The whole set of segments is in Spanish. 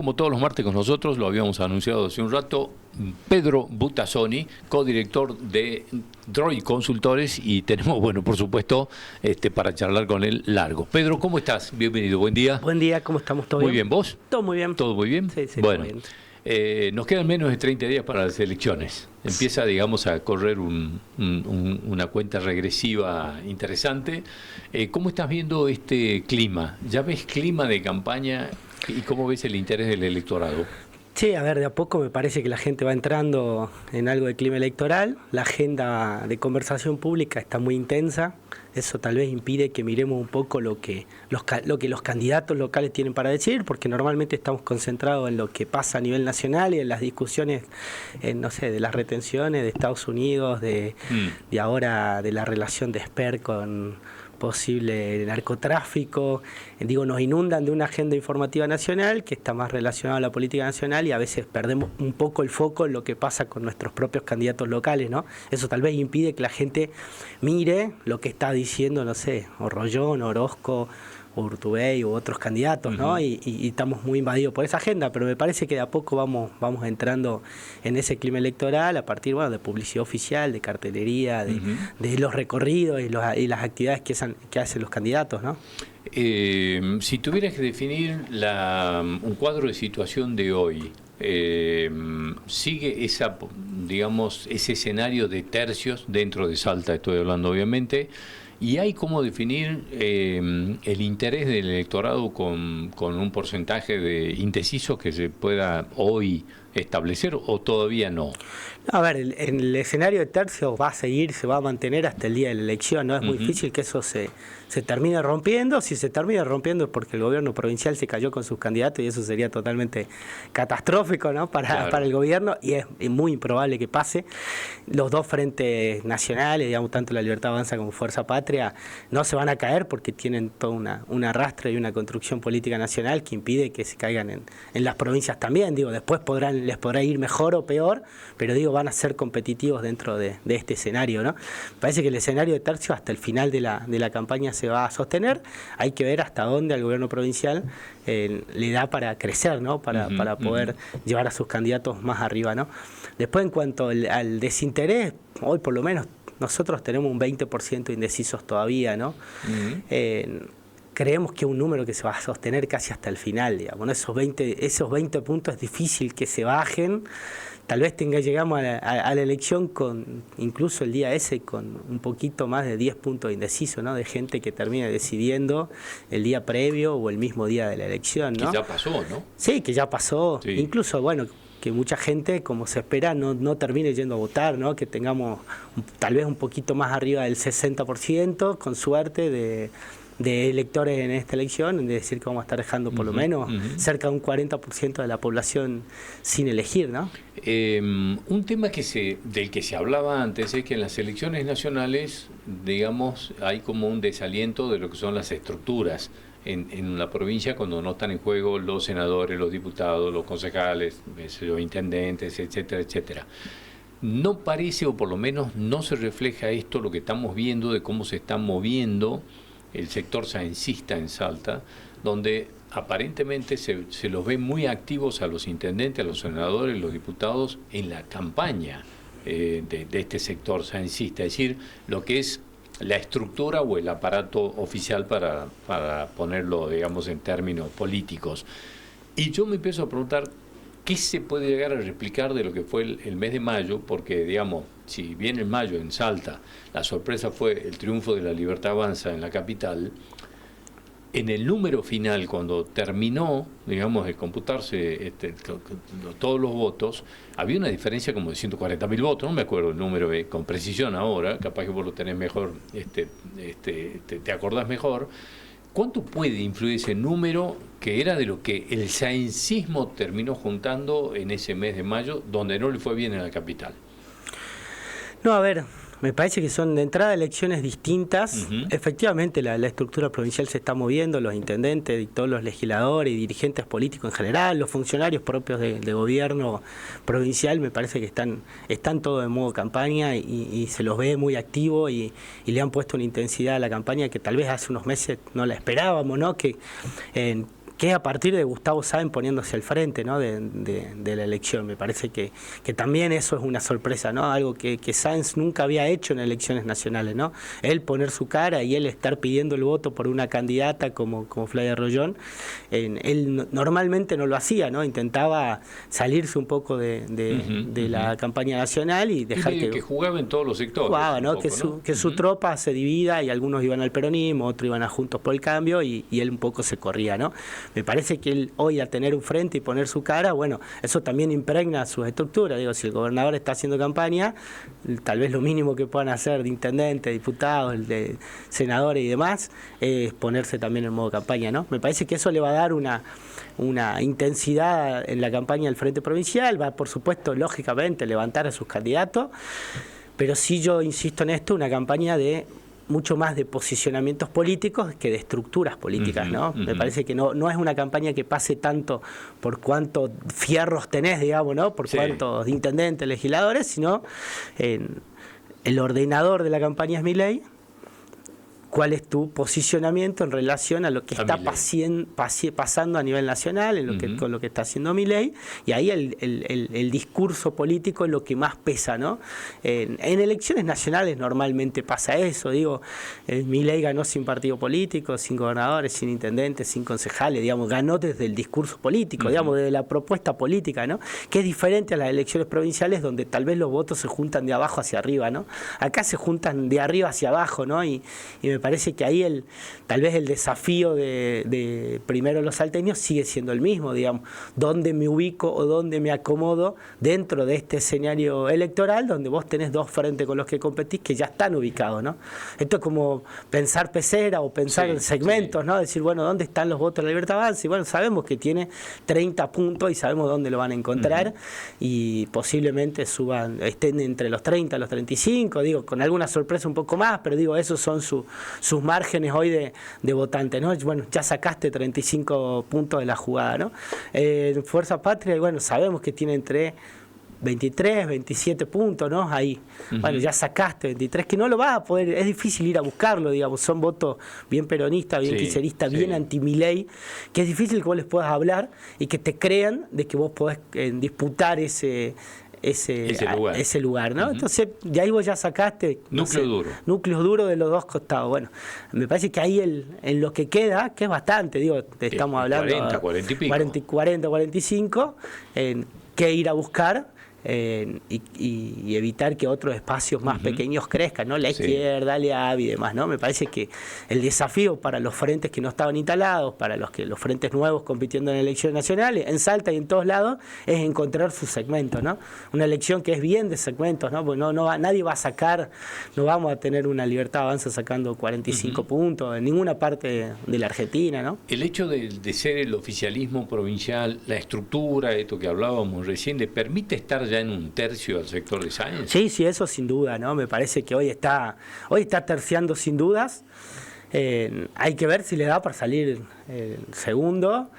Como todos los martes con nosotros, lo habíamos anunciado hace un rato, Pedro Butazzoni, codirector de Droid Consultores, y tenemos, bueno, por supuesto, para charlar con él largo. Pedro, ¿cómo estás? Bienvenido, buen día. Buen día, ¿cómo estamos? ¿Todo Muy bien? bien, ¿vos? Todo muy bien. ¿Todo muy bien? Sí, bueno, todo bien. Nos quedan menos de 30 días para las elecciones. Empieza, digamos, a correr una cuenta regresiva interesante. ¿Cómo estás viendo este clima? ¿Ya ves clima de campaña? ¿Y cómo ves el interés del electorado? Sí, a ver, de a poco me parece que la gente va entrando en algo de clima electoral. La agenda de conversación pública está muy intensa. Eso tal vez impide que miremos un poco lo que los candidatos locales tienen para decir, porque normalmente estamos concentrados en lo que pasa a nivel nacional y en las discusiones, no sé, de las retenciones de Estados Unidos, de ahora de la relación de Esper con posible narcotráfico. Digo, nos inundan de una agenda informativa nacional que está más relacionada a la política nacional y a veces perdemos un poco el foco en lo que pasa con nuestros propios candidatos locales, ¿no? Eso tal vez impide que la gente mire lo que está diciendo, no sé, o Rollón, Orozco, o Urtubey u otros candidatos, ¿no? Y estamos muy invadidos por esa agenda, pero me parece que de a poco vamos entrando en ese clima electoral a partir, bueno, de publicidad oficial, de cartelería, de los recorridos y las actividades que hacen los candidatos, ¿no? Si tuvieras que definir un cuadro de situación de hoy, sigue ese escenario de tercios dentro de Salta, estoy hablando obviamente, y hay cómo definir el interés del electorado con un porcentaje de indecisos que se pueda hoy establecer, o todavía no. A ver, el escenario de tercios va a seguir, se va a mantener hasta el día de la elección, ¿no? Es muy difícil que eso se termine rompiendo. Si se termina rompiendo es porque el gobierno provincial se cayó con sus candidatos y eso sería totalmente catastrófico, ¿no? Para el gobierno, y es muy improbable que pase. Los dos frentes nacionales, digamos, tanto la Libertad Avanza como Fuerza Patria, no se van a caer porque tienen toda una arrastre y una construcción política nacional que impide que se caigan en las provincias también. Digo, después les podrá ir mejor o peor, pero digo, van a ser competitivos dentro de este escenario, ¿no? Parece que el escenario de tercio hasta el final de la campaña se va a sostener. Hay que ver hasta dónde al gobierno provincial le da para crecer, ¿no? Para poder llevar a sus candidatos más arriba, ¿no? Después, en cuanto al desinterés, hoy por lo menos nosotros tenemos un 20% de indecisos todavía, ¿no? Creemos que es un número que se va a sostener casi hasta el final, digamos, ¿no? Esos 20 puntos es difícil que se bajen. Tal vez llegamos a la elección con, incluso el día ese, con un poquito más de 10 puntos de indeciso, ¿no? De gente que termina decidiendo el día previo o el mismo día de la elección, ¿no? Que ya pasó, ¿no? Sí, que ya pasó. Sí. Incluso, bueno, que mucha gente, como se espera, no termine yendo a votar, ¿no? Que tengamos tal vez un poquito más arriba del 60%, con suerte, de electores en esta elección, es decir, que vamos a estar dejando por lo menos cerca de un 40% de la población sin elegir, ¿no? Un tema del que se hablaba antes es que en las elecciones nacionales, digamos, hay como un desaliento de lo que son las estructuras en la provincia cuando no están en juego los senadores, los diputados, los concejales, los intendentes, etcétera, etcétera. No parece, o por lo menos no se refleja esto, lo que estamos viendo de cómo se está moviendo el sector saencista en Salta, donde aparentemente se los ve muy activos a los intendentes, a los senadores, los diputados en la campaña de este sector saencista, es decir, lo que es la estructura o el aparato oficial para ponerlo, digamos, en términos políticos. Y yo me empiezo a preguntar, ¿qué se puede llegar a replicar de lo que fue el mes de mayo? Porque, digamos, si bien en mayo en Salta la sorpresa fue el triunfo de la Libertad Avanza en la capital, en el número final, cuando terminó, digamos, de computarse todos los votos, había una diferencia como de 140.000 votos, no me acuerdo el número con precisión ahora, capaz que vos lo tenés mejor, te acordás mejor. ¿Cuánto puede influir ese número que era de lo que el saencismo terminó juntando en ese mes de mayo, donde no le fue bien en la capital? No, a ver, me parece que son de entrada elecciones distintas. Efectivamente, la estructura provincial se está moviendo, los intendentes y todos los legisladores y dirigentes políticos en general, los funcionarios propios de gobierno provincial, me parece que están todos en modo campaña y se los ve muy activos y le han puesto una intensidad a la campaña que tal vez hace unos meses no la esperábamos, ¿no? Que que es a partir de Gustavo Sáenz poniéndose al frente, ¿no? de la elección. Me parece que también eso es una sorpresa, ¿no? Algo que Sáenz nunca había hecho en elecciones nacionales, ¿no? Él poner su cara y él estar pidiendo el voto por una candidata como Flavia Rollón, él normalmente no lo hacía, ¿no? Intentaba salirse un poco de la campaña nacional y dejar que jugaba en todos los sectores. Jugaba, ¿no? Que su tropa se divida y algunos iban al peronismo, otros iban a Juntos por el Cambio y él un poco se corría, ¿no? Me parece que él hoy, al tener un frente y poner su cara, bueno, eso también impregna sus estructuras. Digo, si el gobernador está haciendo campaña, tal vez lo mínimo que puedan hacer de intendente, diputados, de senadores y demás, es ponerse también en modo campaña, ¿no? Me parece que eso le va a dar una intensidad en la campaña del Frente Provincial, va, por supuesto, lógicamente, levantar a sus candidatos, pero sí yo insisto en esto, una campaña de mucho más de posicionamientos políticos que de estructuras políticas, ¿no? Me parece que no es una campaña que pase tanto por cuántos fierros tenés, digamos, ¿no? Por cuántos intendentes, legisladores, sino el ordenador de la campaña es Milei. ¿Cuál es tu posicionamiento en relación a lo que está pasando a nivel nacional, con lo que está haciendo Milei? Y ahí el discurso político es lo que más pesa, ¿no? En elecciones nacionales normalmente pasa eso, digo, Milei ganó sin partido político, sin gobernadores, sin intendentes, sin concejales, digamos, ganó desde el discurso político, digamos, desde la propuesta política, ¿no? Que es diferente a las elecciones provinciales donde tal vez los votos se juntan de abajo hacia arriba, ¿no? Acá se juntan de arriba hacia abajo, ¿no? Y me parece que ahí tal vez el desafío de primero los salteños sigue siendo el mismo, digamos, dónde me ubico o dónde me acomodo dentro de este escenario electoral donde vos tenés dos frentes con los que competís que ya están ubicados, ¿no? Esto es como pensar pecera o pensar en segmentos, ¿no? Decir, bueno, ¿dónde están los votos de la Libertad Avanza? Y bueno, sabemos que tiene 30 puntos y sabemos dónde lo van a encontrar y posiblemente estén entre los 30 y los 35, digo, con alguna sorpresa un poco más, pero digo, esos son sus márgenes hoy de votantes, ¿no? Bueno, ya sacaste 35 puntos de la jugada, ¿no? Fuerza Patria, bueno, sabemos que tiene entre 23, 27 puntos, ¿no? Ahí. Bueno, ya sacaste 23, que no lo vas a poder, es difícil ir a buscarlo, digamos, son votos bien peronistas, bien kirchneristas, bien anti-Milei, que es difícil que vos les puedas hablar y que te crean de que vos podés disputar ese lugar, ¿no? Entonces, de ahí vos ya sacaste núcleo duro de los dos costados. Bueno, me parece que ahí en lo que queda, que es bastante, digo, estamos hablando 40 y pico. 40, 45, que ir a buscar y evitar que otros espacios más pequeños crezcan, ¿no? La izquierda, la AVI y demás, ¿no? Me parece que el desafío para los frentes que no estaban instalados, para los frentes nuevos compitiendo en elecciones nacionales, en Salta y en todos lados, es encontrar su segmento, ¿no? Una elección que es bien de segmentos, ¿no? Porque nadie va a sacar, no vamos a tener una Libertad Avanza sacando 45 puntos en ninguna parte de la Argentina, ¿no? El hecho de ser el oficialismo provincial, la estructura, esto que hablábamos recién, ¿le permite estar ya en un tercio al sector de Sáenz? Sí, eso sin duda, ¿no? Me parece que hoy está terciando sin dudas. Hay que ver si le da para salir segundo.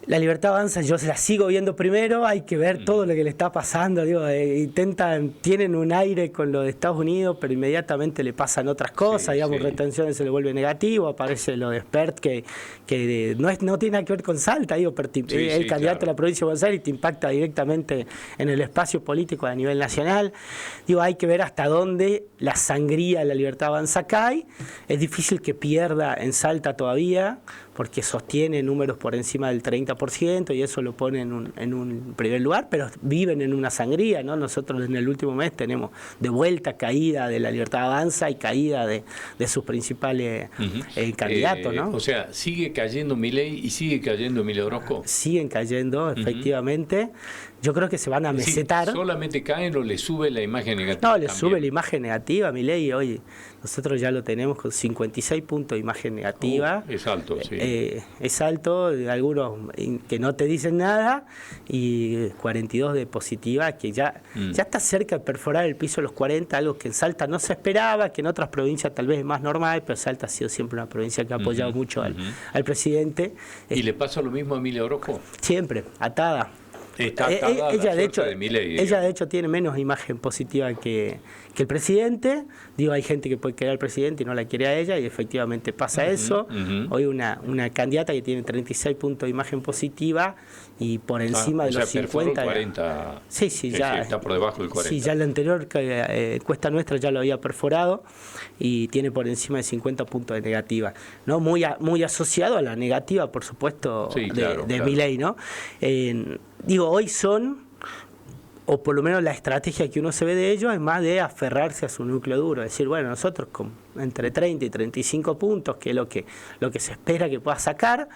La Libertad Avanza yo se la sigo viendo primero, hay que ver todo lo que le está pasando, digo, tienen un aire con lo de Estados Unidos, pero inmediatamente le pasan otras cosas, digamos, retenciones se le vuelve negativo, aparece lo de Spert que no tiene nada que ver con Salta, digo, pero el candidato a la provincia de Buenos Aires te impacta directamente en el espacio político a nivel nacional. Digo, hay que ver hasta dónde la sangría de la Libertad Avanza cae, es difícil que pierda en Salta todavía, porque sostiene números por encima del 30% y eso lo pone en un primer lugar, pero viven en una sangría, ¿no? Nosotros en el último mes tenemos de vuelta caída de la Libertad Avanza y caída de sus principales candidatos, ¿no? O sea, ¿sigue cayendo Milei y sigue cayendo Emilio Orozco? Siguen cayendo, efectivamente. Yo creo que se van a mesetar. ¿Solamente caen o le sube la imagen negativa? No, le sube la imagen negativa a Milei hoy. Nosotros ya lo tenemos con 56 puntos de imagen negativa. Es alto, sí. Es alto, algunos que no te dicen nada, y 42 de positiva, que ya está cerca de perforar el piso de los 40, algo que en Salta no se esperaba, que en otras provincias tal vez es más normal, pero Salta ha sido siempre una provincia que ha apoyado mucho al presidente. ¿Y le pasa lo mismo a Emilio Orozco? Siempre, atada. Está atada a la suerte de Milei, ella de hecho tiene menos imagen positiva que el presidente. Digo, hay gente que puede querer al presidente y no la quiere a ella, y efectivamente pasa eso. Hoy una candidata que tiene 36 puntos de imagen positiva y por encima de los 50. 40, sí, ya está por debajo del 40. Sí, ya la anterior encuesta nuestra ya lo había perforado y tiene por encima de 50 puntos de negativa, ¿no? Muy asociado a la negativa, por supuesto, sí, claro. Milei, ¿no? Digo, hoy o por lo menos la estrategia que uno se ve de ellos es más de aferrarse a su núcleo duro, decir, bueno, nosotros con entre 30 y 35 puntos, que es lo que se espera que pueda sacar,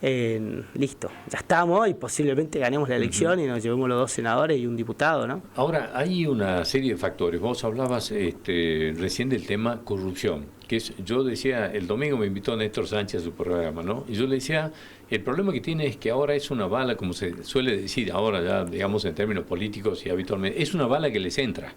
listo, ya estamos y posiblemente ganemos la elección y nos llevemos los 2 senadores y un diputado, ¿no? Ahora, hay una serie de factores. Vos hablabas recién del tema corrupción, que yo decía, el domingo me invitó Néstor Sánchez a su programa, ¿no? Y yo le decía, el problema que tiene es que ahora es una bala, como se suele decir ahora ya, digamos en términos políticos y habitualmente, es una bala que les entra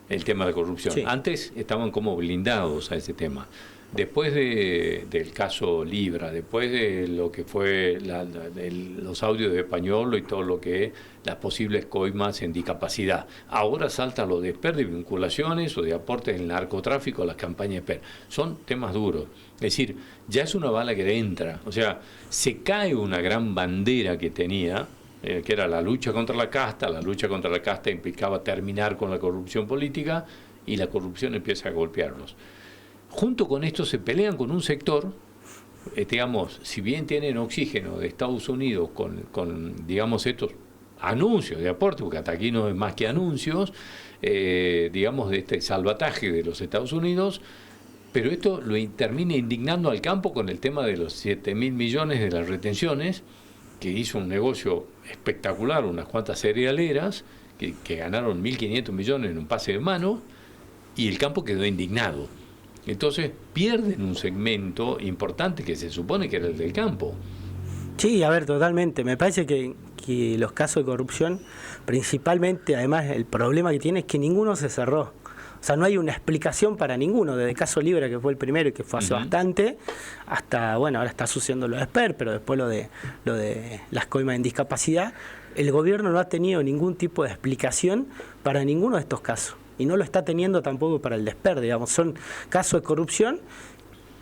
el tema de la corrupción. Sí. Antes estaban como blindados a ese tema. Después del caso Libra, después de lo que fue los audios de Español y todo lo que es las posibles coimas en discapacidad, ahora salta lo de PER, de vinculaciones o de aportes en el narcotráfico a las campañas de PER. Son temas duros. Es decir, ya es una bala que entra. O sea, se cae una gran bandera que tenía, que era la lucha contra la casta. La lucha contra la casta implicaba terminar con la corrupción política y la corrupción empieza a golpearlos. Junto con esto se pelean con un sector, digamos, si bien tienen oxígeno de Estados Unidos con digamos, estos anuncios de aporte, porque hasta aquí no es más que anuncios, digamos, de este salvataje de los Estados Unidos, pero esto lo termina indignando al campo con el tema de los 7.000 millones de las retenciones, que hizo un negocio espectacular, unas cuantas cerealeras, que ganaron 1.500 millones en un pase de mano, y el campo quedó indignado. Entonces pierden un segmento importante que se supone que era el del campo. Sí, a ver, totalmente. Me parece que los casos de corrupción, principalmente, además, el problema que tiene es que ninguno se cerró. O sea, no hay una explicación para ninguno, desde el caso Libra, que fue el primero y que fue hace bastante, hasta, bueno, ahora está sucediendo lo de SPER, pero después lo de las coimas en discapacidad. El gobierno no ha tenido ningún tipo de explicación para ninguno de estos casos. Y no lo está teniendo tampoco para el DESPER, digamos. Son casos de corrupción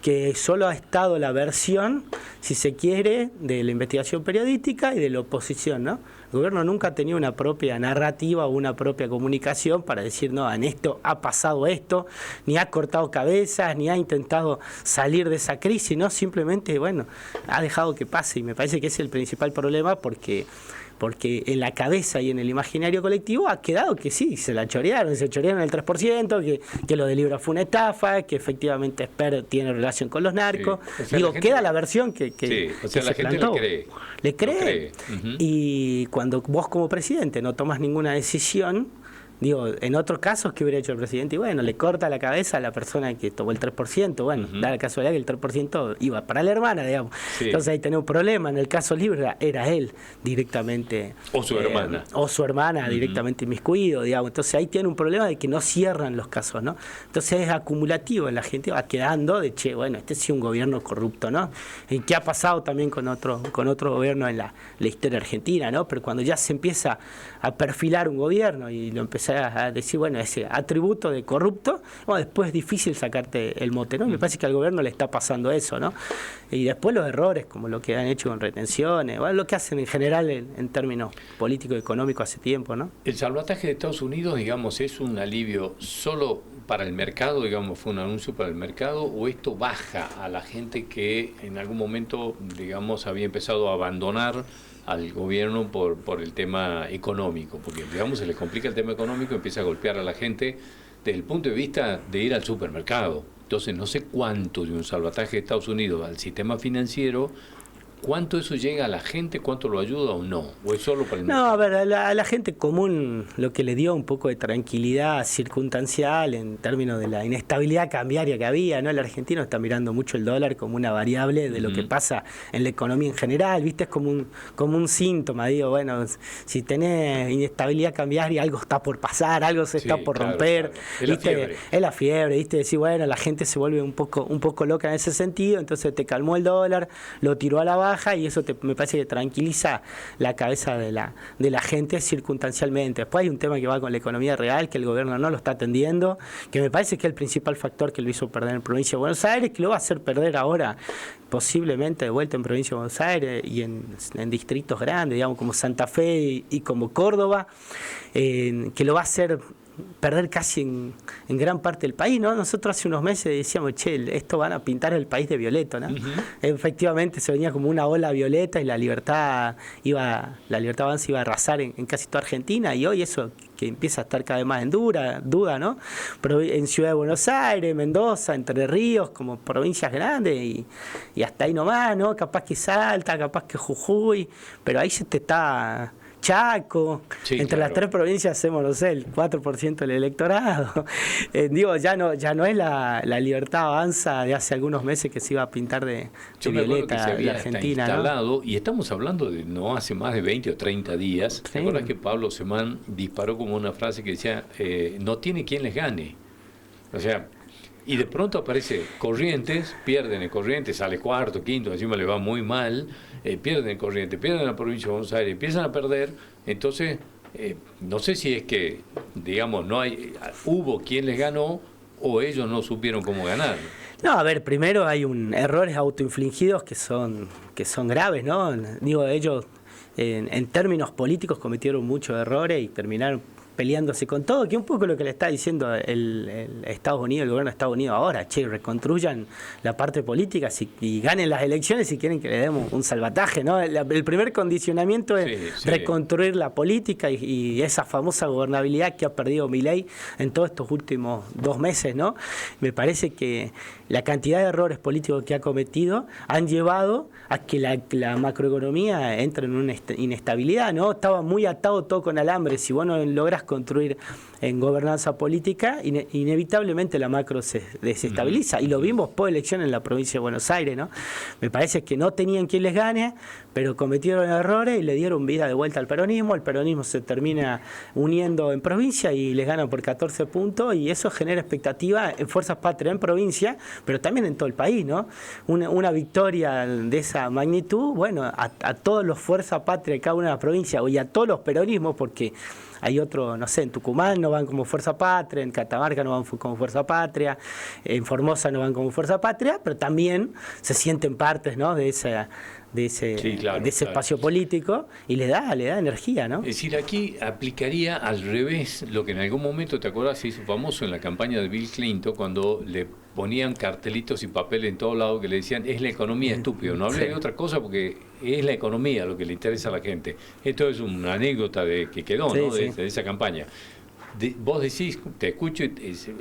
que solo ha estado la versión, si se quiere, de la investigación periodística y de la oposición, ¿no? El gobierno nunca ha tenido una propia narrativa o una propia comunicación para decir, no, en esto ha pasado esto, ni ha cortado cabezas, ni ha intentado salir de esa crisis, ¿no? Simplemente, bueno, ha dejado que pase, y me parece que ese es el principal problema, porque en la cabeza y en el imaginario colectivo ha quedado que sí, se chorearon el 3%, que lo de Libra fue una estafa, que efectivamente SPER tiene relación con los narcos. Sí. O sea, digo, queda la versión que o sea, la gente plantó. Le cree. Y cuando vos como presidente no tomas ninguna decisión, digo, en otros casos, ¿qué hubiera hecho el presidente? Y bueno, le corta la cabeza a la persona que tomó el 3%. Bueno, da la casualidad que el 3% iba para la hermana, digamos. Sí. Entonces ahí tenía un problema. En el caso Libra era él directamente. O su hermana. O su hermana directamente inmiscuido, digamos. Entonces ahí tiene un problema de que no cierran los casos, ¿no? Entonces es acumulativo. La gente va quedando de, bueno, este sí es un gobierno corrupto, ¿no? Y que ha pasado también con otro gobierno en la historia argentina, ¿no? Pero cuando ya se empieza a perfilar un gobierno y lo empezó a decir, bueno, ese atributo de corrupto, bueno, después es difícil sacarte el mote, ¿no? Me parece que al gobierno le está pasando eso, ¿no? Y después los errores, como lo que han hecho con retenciones, bueno, lo que hacen en general en términos políticos y económicos hace tiempo, ¿no? El salvataje de Estados Unidos, digamos, ¿es un alivio solo para el mercado, digamos, fue un anuncio para el mercado, o esto baja a la gente que en algún momento, digamos, había empezado a abandonar al gobierno por el tema económico? Porque, digamos, se le complica el tema económico, empieza a golpear a la gente desde el punto de vista de ir al supermercado. Entonces, no sé cuánto de un salvataje de Estados Unidos al sistema financiero, ¿cuánto eso llega a la gente? ¿Cuánto lo ayuda o no? ¿O es solo para el mercado? No, a ver, a la gente común lo que le dio un poco de tranquilidad circunstancial en términos de la inestabilidad cambiaria que había, ¿no? El argentino está mirando mucho el dólar como una variable de lo que pasa en la economía en general, ¿viste? Es como un síntoma, digo, bueno, si tenés inestabilidad cambiaria, algo está por pasar, algo se está por romper, claro. ¿viste? Es la fiebre, ¿viste? Decir, bueno, la gente se vuelve un poco loca en ese sentido, entonces te calmó el dólar, lo tiró a la baja, baja y eso me parece que tranquiliza la cabeza de la gente circunstancialmente. Después hay un tema que va con la economía real, que el gobierno no lo está atendiendo, que me parece que es el principal factor que lo hizo perder en provincia de Buenos Aires, que lo va a hacer perder ahora posiblemente de vuelta en provincia de Buenos Aires y en distritos grandes, digamos, como Santa Fe y como Córdoba, que lo va a hacer perder casi en gran parte del país, ¿no? Nosotros hace unos meses decíamos, che, esto van a pintar el país de violeta, ¿no? Efectivamente se venía como una ola violeta y la Libertad Avanza iba a arrasar en casi toda Argentina, y hoy eso que empieza a estar cada vez más en duda, ¿no? Pero en Ciudad de Buenos Aires, Mendoza, Entre Ríos, como provincias grandes y hasta ahí nomás, ¿no? Capaz que Salta, capaz que Jujuy, pero ahí se te está... Chaco, sí, entre claro. las tres provincias hacemos, no sé, el 4% del electorado. Digo, ya no es la Libertad Avanza de hace algunos meses que se iba a pintar de violeta la Argentina, instalado, ¿no? Y estamos hablando de no hace más de 20 o 30 días. Sí. ¿Te acuerdas que Pablo Semán disparó como una frase que decía, no tiene quien les gane? O sea, y de pronto aparece Corrientes, pierden en Corrientes, sale cuarto, quinto, encima le va muy mal, pierden en Corrientes, pierden en la provincia de Buenos Aires, empiezan a perder, entonces no sé si es que, digamos, hubo quien les ganó o ellos no supieron cómo ganar. No, a ver, primero hay errores autoinfligidos que son graves, ¿no? Digo, ellos en términos políticos cometieron muchos errores y terminaron peleándose con todo, que un poco lo que le está diciendo el Estados Unidos, el gobierno de Estados Unidos ahora, che, reconstruyan la parte política y ganen las elecciones si quieren que le demos un salvataje, ¿no? El primer condicionamiento es reconstruir la política y esa famosa gobernabilidad que ha perdido Milei en todos estos últimos 2 meses, ¿no? Me parece que la cantidad de errores políticos que ha cometido han llevado a que la macroeconomía entre en una inestabilidad, ¿no? Estaba muy atado todo con alambre. Si vos no lográs construir en gobernanza política, inevitablemente la macro se desestabiliza. Y lo vimos por elección en la provincia de Buenos Aires, ¿no? Me parece que no tenían quien les gane, pero cometieron errores y le dieron vida de vuelta al peronismo. El peronismo se termina uniendo en provincia y les ganan por 14 puntos, y eso genera expectativa en Fuerzas Patrias en provincia, pero también en todo el país, ¿no? Una victoria de esa magnitud, bueno, a todos los Fuerzas Patrias de cada una de las provincias y a todos los peronismos, porque hay otro, no sé, en Tucumán no van como Fuerza Patria, en Catamarca no van como Fuerza Patria, en Formosa no van como Fuerza Patria, pero también se sienten partes, ¿no? de ese espacio político, y le da energía, ¿no? Es decir, aquí aplicaría al revés lo que en algún momento, ¿te acuerdas? Se hizo famoso en la campaña de Bill Clinton, cuando le ponían cartelitos y papel en todos lados que le decían, es la economía, estúpido, no hablé de otra cosa porque es la economía lo que le interesa a la gente. Esto es una anécdota que quedó, ¿no? De esa campaña. Vos decís, te escucho,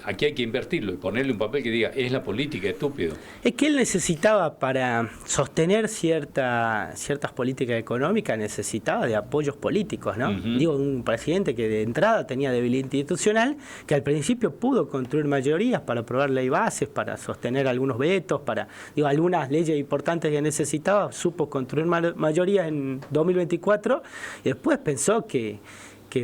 aquí hay que invertirlo y ponerle un papel que diga, es la política, estúpido. Es que él necesitaba, para sostener ciertas políticas económicas, necesitaba de apoyos políticos, ¿no? Digo, un presidente que de entrada tenía debilidad institucional, que al principio pudo construir mayorías para aprobar ley bases, para sostener algunos vetos, algunas leyes importantes que necesitaba, supo construir mayorías en 2024, y después pensó que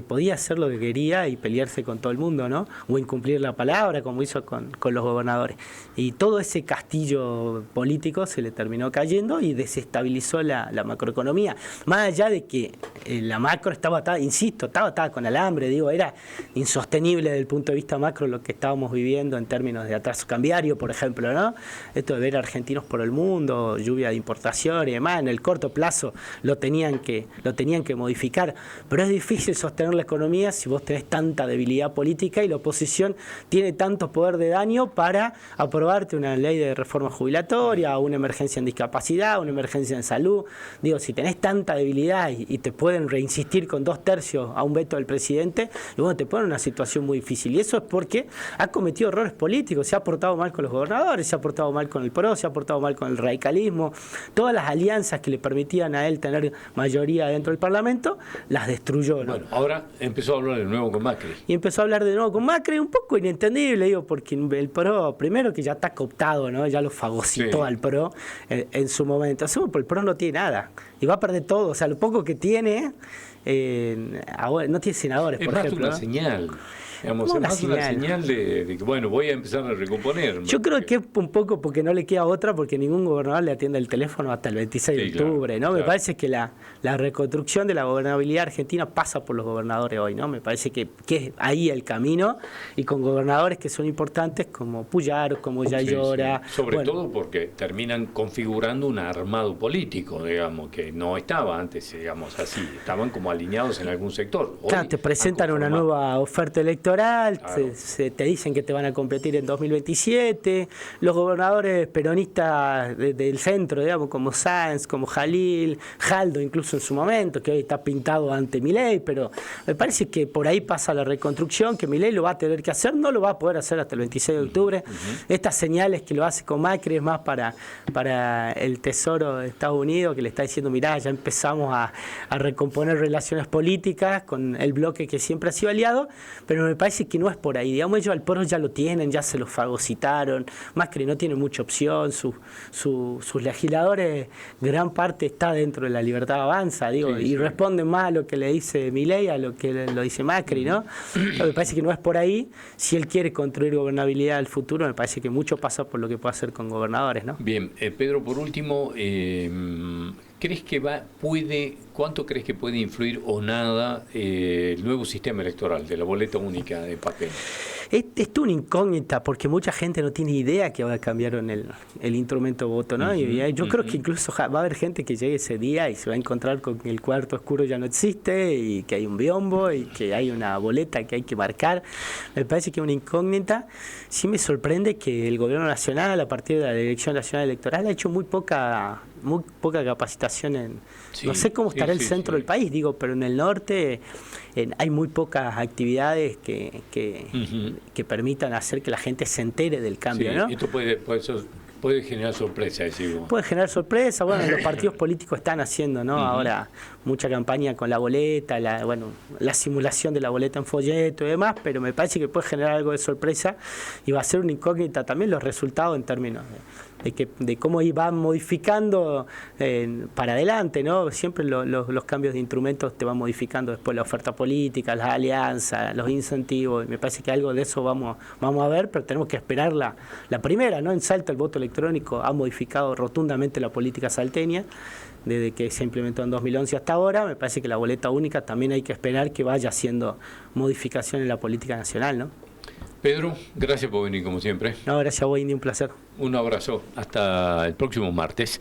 podía hacer lo que quería y pelearse con todo el mundo, ¿no? O incumplir la palabra, como hizo con los gobernadores. Y todo ese castillo político se le terminó cayendo y desestabilizó la macroeconomía. Más allá de que la macro estaba atada con alambre, era insostenible desde el punto de vista macro lo que estábamos viviendo en términos de atraso cambiario, por ejemplo, ¿no? Esto de ver argentinos por el mundo, lluvia de importación y demás, en el corto plazo lo tenían que modificar. Pero es difícil sostener la economía si vos tenés tanta debilidad política y la oposición tiene tanto poder de daño para aprobarte una ley de reforma jubilatoria, una emergencia en discapacidad, una emergencia en salud. Si tenés tanta debilidad y te pueden reinsistir con 2/3 a un veto del presidente, y bueno, te pone en una situación muy difícil. Y eso es porque ha cometido errores políticos, se ha portado mal con los gobernadores, se ha portado mal con el PRO, se ha portado mal con el radicalismo. Todas las alianzas que le permitían a él tener mayoría dentro del Parlamento, las destruyó, ¿no? Bueno, ahora empezó a hablar de nuevo con Macri. Y empezó a hablar de nuevo con Macri, un poco inentendible, porque el PRO, primero que ya está cooptado, ¿no? Ya lo fagocitó al PRO en su momento. Segundo, el PRO no tiene nada y va a perder todo. O sea, lo poco que tiene ahora, no tiene senadores, Es por más ejemplo. una ¿no? señal. Digamos, Como es una más una señal. señal de que, bueno, voy a empezar a recomponer. Yo creo que es un poco porque no le queda otra, porque ningún gobernador le atiende el teléfono hasta el 26 de Sí, claro, octubre, ¿no? claro. Me parece que la reconstrucción de la gobernabilidad argentina pasa por los gobernadores hoy, ¿no? Me parece que es ahí el camino, y con gobernadores que son importantes como Puyaro, como Yayora. Sí, sí. Sobre bueno, todo porque terminan configurando un armado político, digamos, que no estaba antes, digamos, así. Estaban como alineados en algún sector. Hoy claro, te presentan han una conformado. nueva oferta electoral, Claro. te dicen que te van a competir en 2027, los gobernadores peronistas del centro, digamos, como Sáenz, como Jalil, Jaldo incluso en su momento, que hoy está pintado ante Milei, pero me parece que por ahí pasa la reconstrucción, que Milei lo va a tener que hacer, no lo va a poder hacer hasta el 26 de octubre. Estas señales que lo hace con Macri es más para el Tesoro de Estados Unidos, que le está diciendo, mirá, ya empezamos a recomponer relaciones políticas con el bloque que siempre ha sido aliado, pero me parece que no es por ahí. Digamos, ellos al PRO ya lo tienen, ya se lo fagocitaron. Macri no tiene mucha opción, sus legisladores, gran parte está dentro de la Libertad Avanza, digo, Sí, y sí. responden más a lo que le dice Milei, a lo que lo dice Macri, ¿no? Pero me parece que no es por ahí. Si él quiere construir gobernabilidad al futuro, me parece que mucho pasa por lo que puede hacer con gobernadores, ¿no? Bien, Pedro, por último, ¿crees que cuánto crees que puede influir o nada el nuevo sistema electoral de la boleta única de papel? Es una incógnita porque mucha gente no tiene idea que va a cambiar en el instrumento voto, ¿no? Y yo creo que incluso va a haber gente que llegue ese día y se va a encontrar con que el cuarto oscuro ya no existe y que hay un biombo y que hay una boleta que hay que marcar. Me parece que es una incógnita. Sí me sorprende que el gobierno nacional, a partir de la Dirección Nacional Electoral, ha hecho muy poca capacitación Sí, no sé cómo estará el sí, centro sí. del país, digo, pero en el norte hay muy pocas actividades que permitan hacer que la gente se entere del cambio, Sí, ¿no? esto puede generar sorpresa, decimos. Puede generar sorpresa. Bueno, los partidos políticos están haciendo, ¿no? Ahora mucha campaña con la boleta, la simulación de la boleta en folleto y demás, pero me parece que puede generar algo de sorpresa y va a ser una incógnita también los resultados en términos de cómo van modificando para adelante, ¿no? Siempre los cambios de instrumentos te van modificando después la oferta política, las alianzas, los incentivos, y me parece que algo de eso vamos a ver, pero tenemos que esperar la primera, ¿no? En Salta el voto electrónico ha modificado rotundamente la política salteña, desde que se implementó en 2011 hasta ahora. Me parece que la boleta única también hay que esperar que vaya haciendo modificación en la política nacional, ¿no? Pedro, gracias por venir como siempre. No, gracias a vos, Indy, un placer. Un abrazo. Hasta el próximo martes.